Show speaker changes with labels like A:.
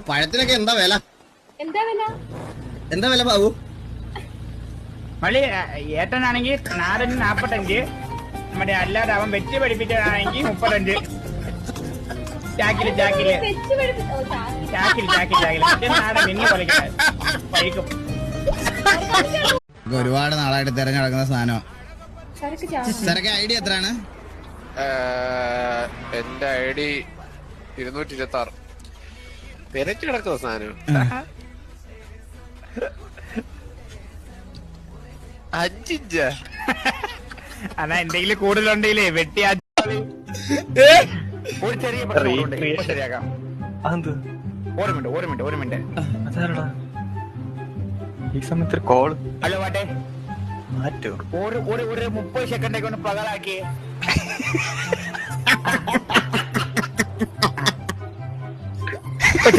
A: പഴത്തിനൊക്കെ എന്താ വില?
B: എന്താ വില?
A: എന്താ വില ബാബു?
C: മള്ളി ഏട്ടനാണെങ്കിൽ നാടന് 45, നമ്മുടെ അല്ലാതെ അവൻ വെച്ച് പഠിപ്പിച്ചതാണെങ്കിൽ 35. ചാക്കില് നാടൻ നിന്ന് പഴിക്കും.
A: ഒരുപാട് നാളായിട്ട് തിരഞ്ഞെടുക്കുന്ന സാധനം. സരക്ക് ഐഡിയ എത്രയാണ്?
D: എന്റെ ഐഡി 226. തിരച്ചു കിടക്കുന്ന സാധനം 5 ഇഞ്ച്.
C: അതാ എന്തെങ്കിലും കൂടുതലുണ്ടെങ്കിലേ വെട്ടി ഒരു ചെറിയ പ്രശ്നം ശരിയാക്കാം. ഒരു മിനിറ്റ്
E: ഈ സമയത്ത് കോള്.
C: ഹലോ വാട്ടെ,
E: മാറ്റോ
C: ഒരു 30 സെക്കൻഡൊക്കെ ഒന്ന് പകലാക്കിയേ.